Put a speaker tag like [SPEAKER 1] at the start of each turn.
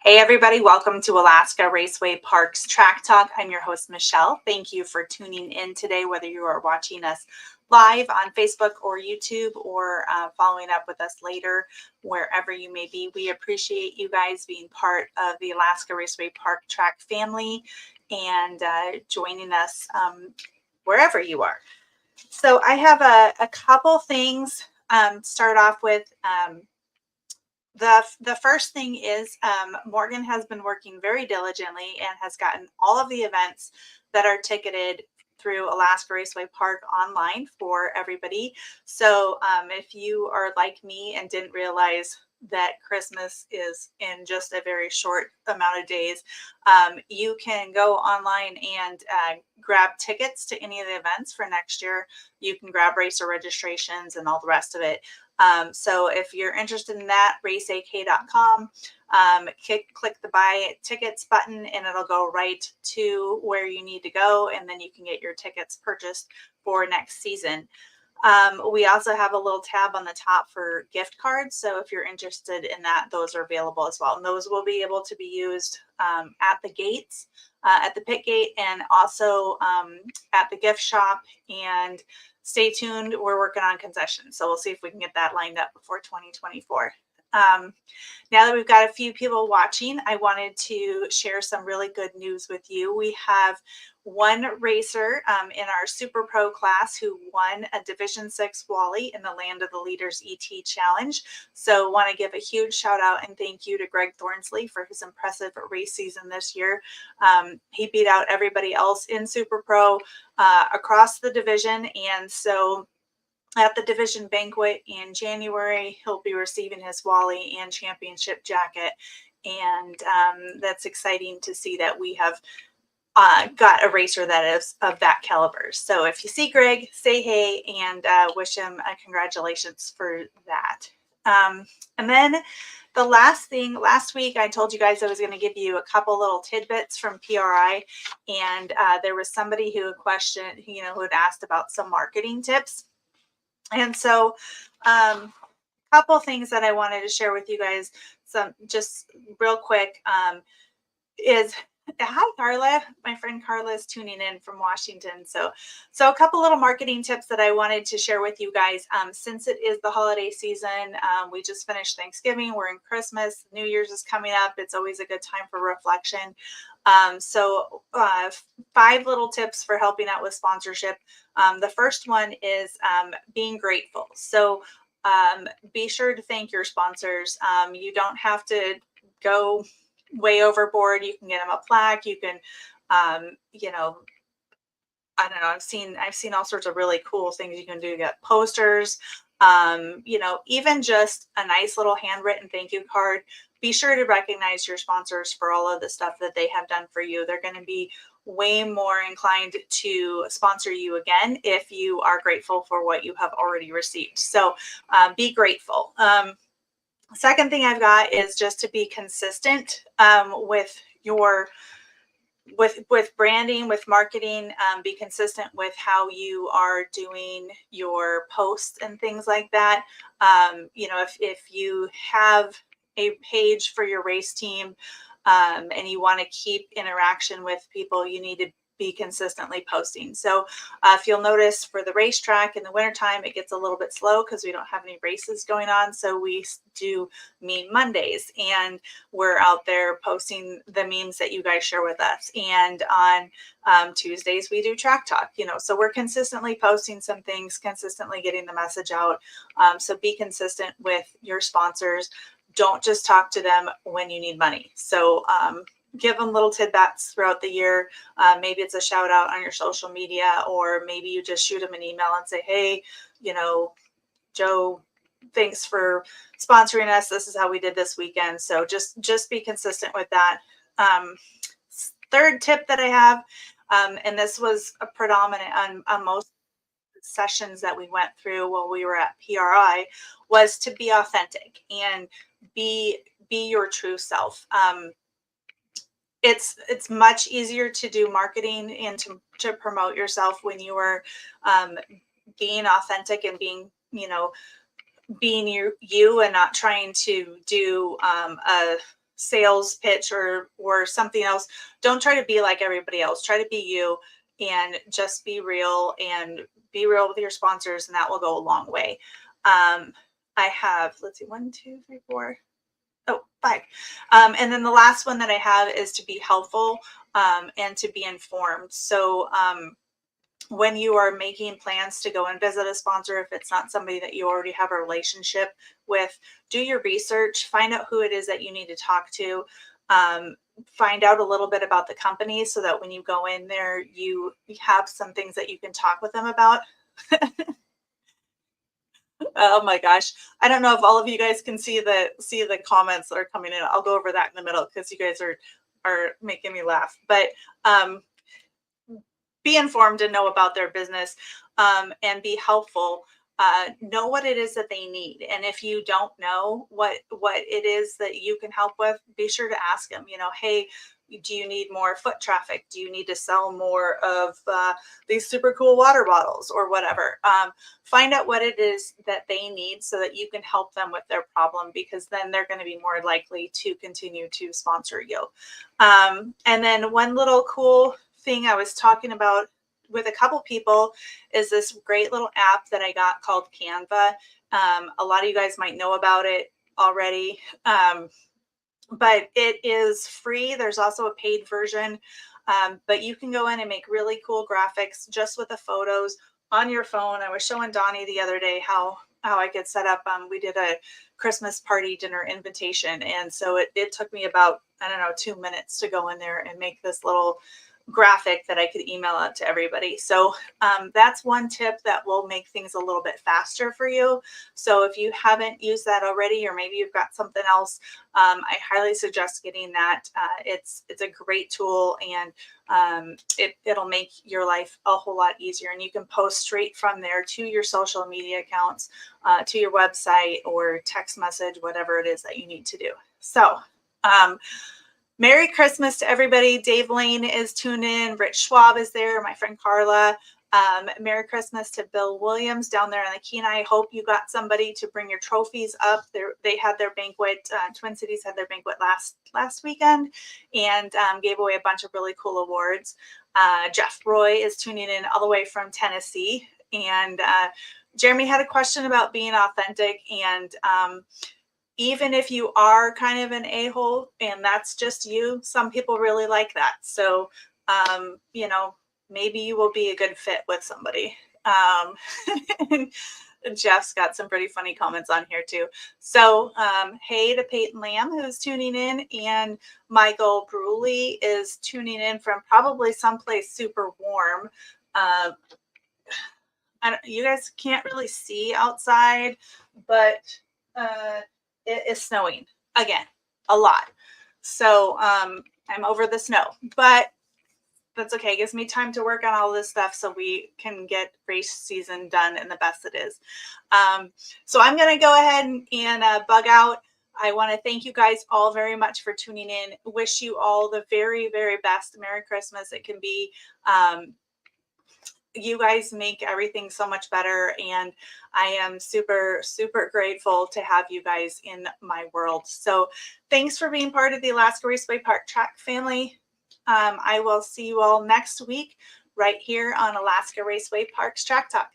[SPEAKER 1] Hey everybody, welcome to Alaska Raceway Parks Track Talk. I'm your host, Michelle. Thank you for tuning in today, whether you are watching us live on Facebook or YouTube or following up with us later, wherever you may be. We appreciate you guys being part of the Alaska Raceway Park Track family and joining us wherever you are. So I have a couple things to start off with. The first thing is Morgan has been working very diligently and has gotten all of the events that are ticketed through Alaska Raceway Park online for everybody. So if you are like me and didn't realize that Christmas is in just a very short amount of days, you can go online and grab tickets to any of the events for next year. You can grab racer registrations and all the rest of it. So if you're interested in that, raceak.com, click the buy tickets button and it'll go right to where you need to go. And then you can get your tickets purchased for next season. We also have a little tab on the top for gift cards. So if you're interested in that, those are available as well. And those will be able to be used at the gates, at the pit gate, and also at the gift shop. And stay tuned. We're working on concessions. So we'll see if we can get that lined up before 2024. Now that we've got a few people watching, I wanted to share some really good news with you. We have one racer in our Super Pro class who won a Division 6 Wally in the Land of the Leaders ET Challenge. So want to give a huge shout out and thank you to Greg Thornsley for his impressive race season this year. He beat out everybody else in Super Pro across the division. And so at the division banquet in January, he'll be receiving his Wally and championship jacket. And that's exciting to see that we have got a racer that is of that caliber. So if you see Greg, say hey and wish him a congratulations for that. And then the last thing, last week I told you guys I was going to give you a couple little tidbits from PRI, and there was somebody who questioned, who had asked about some marketing tips. And so a couple things that I wanted to share with you guys, some just real quick, is hi Carla. My friend Carla is tuning in from Washington. So a couple little marketing tips that I wanted to share with you guys. Since it is the holiday season, we just finished Thanksgiving, we're in Christmas, New Year's is coming up. It's always a good time for reflection. So 5 little tips for helping out with sponsorship. The first one is being grateful. So be sure to thank your sponsors. You don't have to go way overboard. You can get them a plaque. You can, I don't know. I've seen all sorts of really cool things you can do. You get posters, even just a nice little handwritten thank you card. Be sure to recognize your sponsors for all of the stuff that they have done for you. They're going to be way more inclined to sponsor you again if you are grateful for what you have already received. So be grateful. Second thing I've got is just to be consistent with your with branding, with marketing. Be consistent with how you are doing your posts and things like that. If you have a page for your race team and you want to keep interaction with people, you need to be consistently posting. So if you'll notice for the racetrack in the wintertime, it gets a little bit slow because we don't have any races going on. So we do Meme Mondays and we're out there posting the memes that you guys share with us. And on Tuesdays, we do Track Talk, so we're consistently posting some things, consistently getting the message out. So be consistent with your sponsors. Don't just talk to them when you need money. So give them little tidbits throughout the year. Maybe it's a shout out on your social media, or maybe you just shoot them an email and say, hey, Joe, thanks for sponsoring us. This is how we did this weekend. So just be consistent with that. Third tip that I have, and this was a predominant on most sessions that we went through while we were at PRI, was to be authentic and be your true self. It's much easier to do marketing and to promote yourself when you are being authentic and being you and not trying to do a sales pitch or something else. Don't try to be like everybody else. Try to be you and just be real and be real with your sponsors, and that will go a long way. I have, let's see, 1, 2, 3, 4. Oh, 5. And then the last one that I have is to be helpful and to be informed. So when you are making plans to go and visit a sponsor, if it's not somebody that you already have a relationship with, do your research, find out who it is that you need to talk to, find out a little bit about the company so that when you go in there, you have some things that you can talk with them about. Oh my gosh. I don't know if all of you guys can see the comments that are coming in. I'll go over that in the middle because you guys are making me laugh. But be informed and know about their business, and be helpful. Know what it is that they need. And if you don't know what it is that you can help with, be sure to ask them, hey, do you need more foot traffic? Do you need to sell more of these super cool water bottles or whatever? Find out what it is that they need so that you can help them with their problem, because then they're going to be more likely to continue to sponsor you. And then one little cool thing I was talking about with a couple people is this great little app that I got called Canva. A lot of you guys might know about it already. But it is free. There's also a paid version, but you can go in and make really cool graphics just with the photos on your phone. I was showing Donnie the other day how I could set up. We did a Christmas party dinner invitation, and so it took me about, I don't know, 2 minutes to go in there and make this little graphic that I could email out to everybody. So that's one tip that will make things a little bit faster for you. So if you haven't used that already, or maybe you've got something else, I highly suggest getting that. It's a great tool, and it'll make your life a whole lot easier. And you can post straight from there to your social media accounts, to your website, or text message, whatever it is that you need to do. So Merry Christmas to everybody. Dave Lane is tuning in. Rich Schwab is there. My friend Carla. Merry Christmas to Bill Williams down there in the Kenai. I hope you got somebody to bring your trophies up. They had their banquet. Twin Cities had their banquet last weekend, and gave away a bunch of really cool awards. Jeff Roy is tuning in all the way from Tennessee. And Jeremy had a question about being authentic, and even if you are kind of an a-hole and that's just you, some people really like that. So, maybe you will be a good fit with somebody. Jeff's got some pretty funny comments on here too. So, hey to Peyton Lamb, who's tuning in, and Michael Bruley is tuning in from probably someplace super warm. You guys can't really see outside, but it is snowing again, a lot. So I'm over the snow, but that's okay. It gives me time to work on all this stuff so we can get race season done and the best it is. So I'm going to go ahead and bug out. I want to thank you guys all very much for tuning in. Wish you all the very, very best. Merry Christmas. It can be you guys make everything so much better, and I am super, super grateful to have you guys in my world. So thanks for being part of the Alaska Raceway Park Track family. I will see you all next week right here on Alaska Raceway Parks Track Talk.